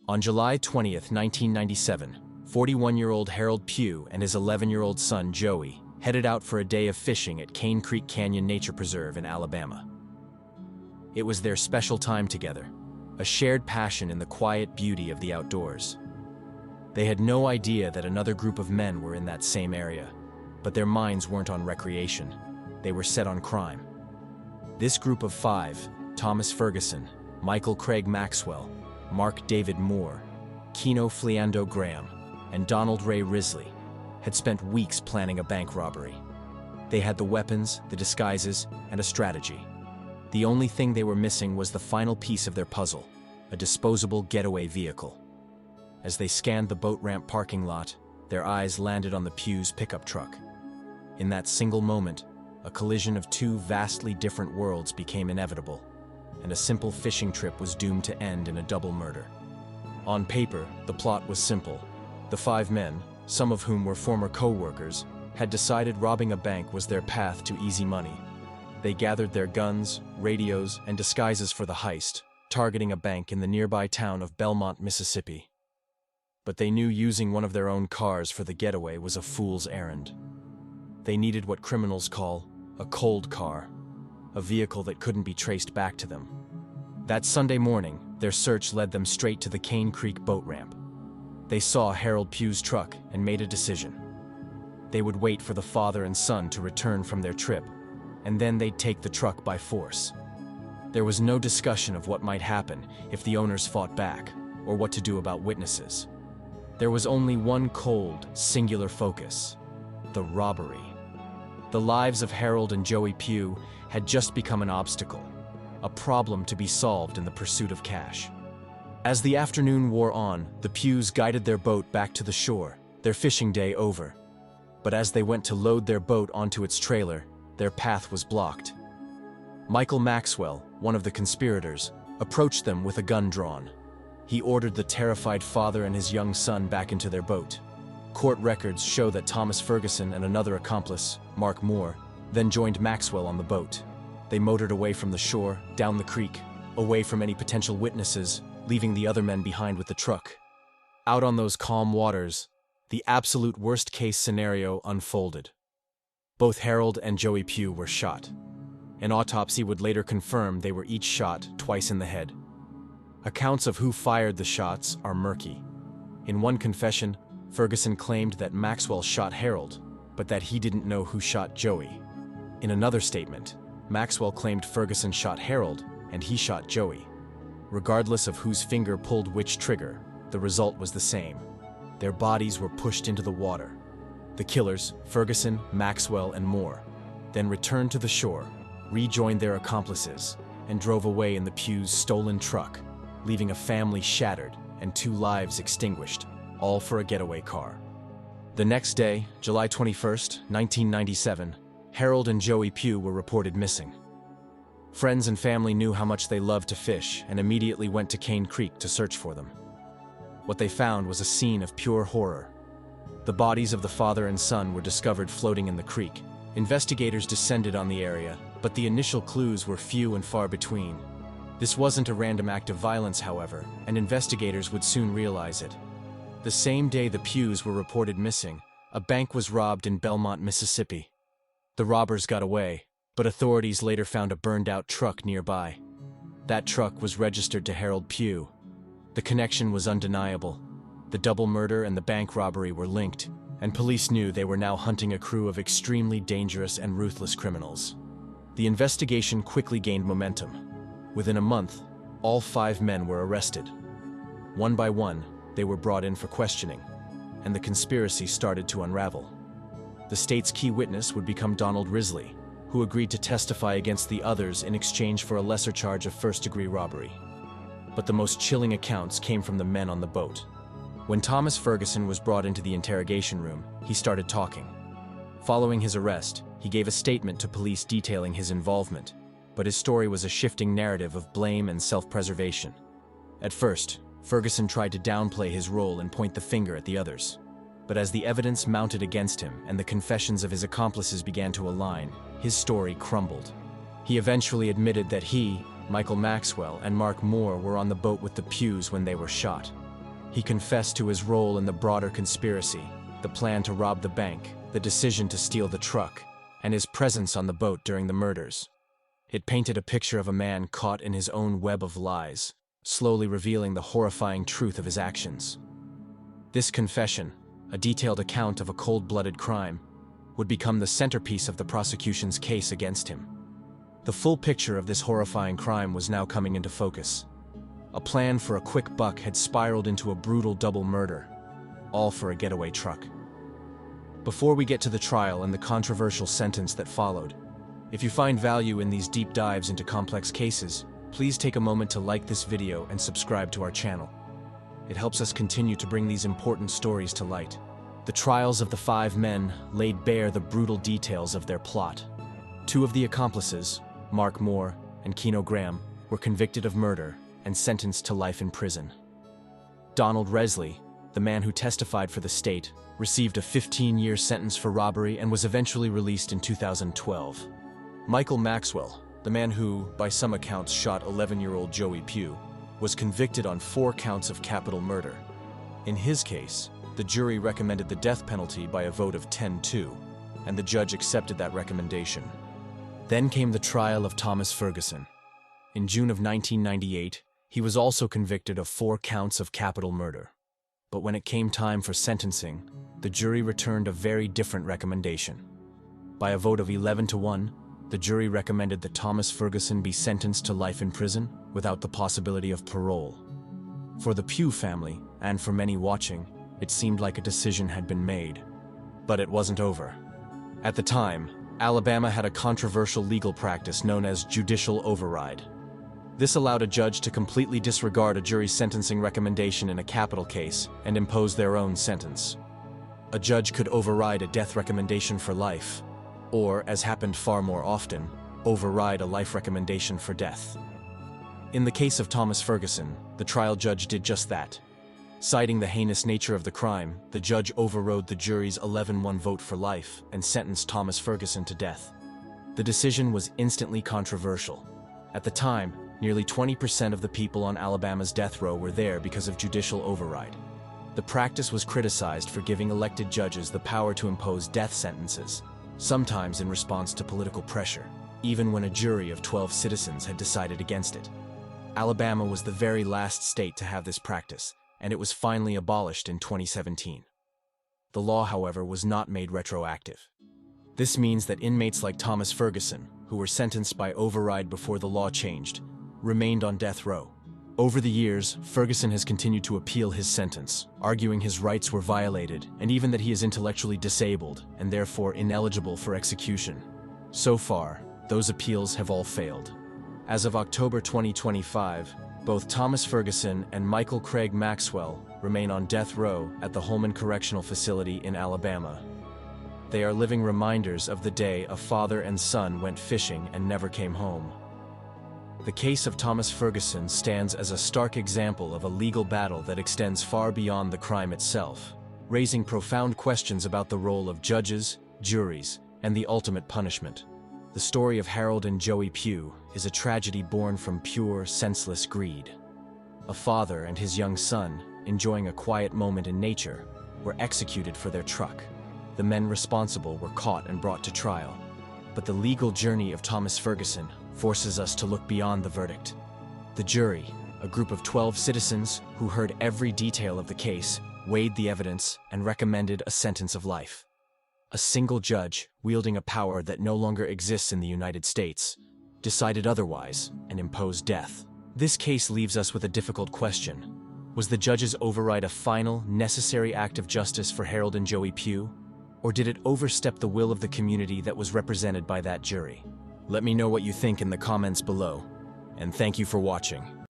On July 20th, 1997, 41-year-old Harold Pugh and his 11-year-old son Joey headed out for a day of fishing at Cane Creek Canyon Nature Preserve in Alabama. It was their special time together, a shared passion in the quiet beauty of the outdoors. They had no idea that another group of men were in that same area, but their minds weren't on recreation. They were set on crime. This group of five, Thomas Ferguson, Michael Craig Maxwell, Mark David Moore, Keno Fleando Graham, and Donald Ray Risley, had spent weeks planning a bank robbery. They had the weapons, the disguises, and a strategy. The only thing they were missing was the final piece of their puzzle, a disposable getaway vehicle. As they scanned the boat ramp parking lot, their eyes landed on the Pugh's pickup truck. In that single moment, a collision of two vastly different worlds became inevitable, and a simple fishing trip was doomed to end in a double murder. On paper, the plot was simple. The five men, some of whom were former co-workers, had decided robbing a bank was their path to easy money. They gathered their guns, radios, and disguises for the heist, targeting a bank in the nearby town of Belmont, Mississippi. But they knew using one of their own cars for the getaway was a fool's errand. They needed what criminals call a cold car, a vehicle that couldn't be traced back to them. That Sunday morning, their search led them straight to the Cane Creek boat ramp. They saw Harold Pugh's truck and made a decision. They would wait for the father and son to return from their trip, and then they'd take the truck by force. There was no discussion of what might happen if the owners fought back, or what to do about witnesses. There was only one cold, singular focus: the robbery. The lives of Harold and Joey Pugh had just become an obstacle, a problem to be solved in the pursuit of cash. As the afternoon wore on, the Pughs guided their boat back to the shore, their fishing day over. But as they went to load their boat onto its trailer, their path was blocked. Michael Maxwell, one of the conspirators, approached them with a gun drawn. He ordered the terrified father and his young son back into their boat. Court records show that Thomas Ferguson and another accomplice, Mark Moore, then joined Maxwell on the boat. They motored away from the shore, down the creek, away from any potential witnesses, leaving the other men behind with the truck. Out on those calm waters, the absolute worst-case scenario unfolded. Both Harold and Joey Pugh were shot. An autopsy would later confirm they were each shot twice in the head. Accounts of who fired the shots are murky. In one confession, Ferguson claimed that Maxwell shot Harold, but that he didn't know who shot Joey. In another statement, Maxwell claimed Ferguson shot Harold and he shot Joey. Regardless of whose finger pulled which trigger, the result was the same. Their bodies were pushed into the water. The killers, Ferguson, Maxwell, and Moore, then returned to the shore, rejoined their accomplices, and drove away in the Pugh's stolen truck, leaving a family shattered and two lives extinguished, all for a getaway car. The next day, July 21st, 1997, Harold and Joey Pugh were reported missing. Friends and family knew how much they loved to fish and immediately went to Cane Creek to search for them. What they found was a scene of pure horror. The bodies of the father and son were discovered floating in the creek. Investigators descended on the area, but the initial clues were few and far between. This wasn't a random act of violence, however, and investigators would soon realize it. The same day the Pughs were reported missing, a bank was robbed in Belmont, Mississippi. The robbers got away, but authorities later found a burned-out truck nearby. That truck was registered to Harold Pugh. The connection was undeniable. The double murder and the bank robbery were linked, and police knew they were now hunting a crew of extremely dangerous and ruthless criminals. The investigation quickly gained momentum. Within a month, all five men were arrested. One by one, they were brought in for questioning, and the conspiracy started to unravel. The state's key witness would become Donald Risley, who agreed to testify against the others in exchange for a lesser charge of first-degree robbery. But the most chilling accounts came from the men on the boat. When Thomas Ferguson was brought into the interrogation room, he started talking. Following his arrest, he gave a statement to police detailing his involvement, but his story was a shifting narrative of blame and self-preservation. At first, Ferguson tried to downplay his role and point the finger at the others. But as the evidence mounted against him and the confessions of his accomplices began to align, his story crumbled. He eventually admitted that he, Michael Maxwell, and Mark Moore were on the boat with the Pughs when they were shot. He confessed to his role in the broader conspiracy, the plan to rob the bank, the decision to steal the truck, and his presence on the boat during the murders. It painted a picture of a man caught in his own web of lies, slowly revealing the horrifying truth of his actions. This confession, a detailed account of a cold-blooded crime, would become the centerpiece of the prosecution's case against him. The full picture of this horrifying crime was now coming into focus. A plan for a quick buck had spiraled into a brutal double murder, all for a getaway truck. Before we get to the trial and the controversial sentence that followed, if you find value in these deep dives into complex cases, please take a moment to like this video and subscribe to our channel. It helps us continue to bring these important stories to light. The trials of the 5 men laid bare the brutal details of their plot. 2 of the accomplices, Mark Moore and Keno Graham, were convicted of murder and sentenced to life in prison. Donald Resley, the man who testified for the state, received a 15-year sentence for robbery and was eventually released in 2012. Michael Maxwell, the man who, by some accounts, shot 11-year-old Joey Pugh, was convicted on 4 counts of capital murder. In his case, the jury recommended the death penalty by a vote of 10-2, and the judge accepted that recommendation. Then came the trial of Thomas Ferguson. In June of 1998, he was also convicted of 4 counts of capital murder. But when it came time for sentencing, the jury returned a very different recommendation. By a vote of 11-1, the jury recommended that Thomas Ferguson be sentenced to life in prison without the possibility of parole. For the Pugh family, and for many watching, it seemed like a decision had been made. But it wasn't over. At the time, Alabama had a controversial legal practice known as judicial override. This allowed a judge to completely disregard a jury's sentencing recommendation in a capital case and impose their own sentence. A judge could override a death recommendation for life, or, as happened far more often, override a life recommendation for death. In the case of Thomas Ferguson, the trial judge did just that. Citing the heinous nature of the crime, the judge overrode the jury's 11-1 vote for life and sentenced Thomas Ferguson to death. The decision was instantly controversial. At the time, nearly 20% of the people on Alabama's death row were there because of judicial override. The practice was criticized for giving elected judges the power to impose death sentences, sometimes in response to political pressure, even when a jury of 12 citizens had decided against it. Alabama was the very last state to have this practice, and it was finally abolished in 2017. The law, however, was not made retroactive. This means that inmates like Thomas Ferguson, who were sentenced by override before the law changed, remained on death row. Over the years, Ferguson has continued to appeal his sentence, arguing his rights were violated and even that he is intellectually disabled and therefore ineligible for execution. So far, those appeals have all failed. As of October 2025, both Thomas Ferguson and Michael Craig Maxwell remain on death row at the Holman Correctional Facility in Alabama. They are living reminders of the day a father and son went fishing and never came home. The case of Thomas Ferguson stands as a stark example of a legal battle that extends far beyond the crime itself, raising profound questions about the role of judges, juries, and the ultimate punishment. The story of Harold and Joey Pugh is a tragedy born from pure, senseless greed. A father and his young son, enjoying a quiet moment in nature, were executed for their truck. The men responsible were caught and brought to trial. But the legal journey of Thomas Ferguson forces us to look beyond the verdict. The jury, a group of 12 citizens who heard every detail of the case, weighed the evidence and recommended a sentence of life. A single judge, wielding a power that no longer exists in the United States, decided otherwise and imposed death. This case leaves us with a difficult question. Was the judge's override a final, necessary act of justice for Harold and Joey Pugh? Or did it overstep the will of the community that was represented by that jury? Let me know what you think in the comments below, and thank you for watching.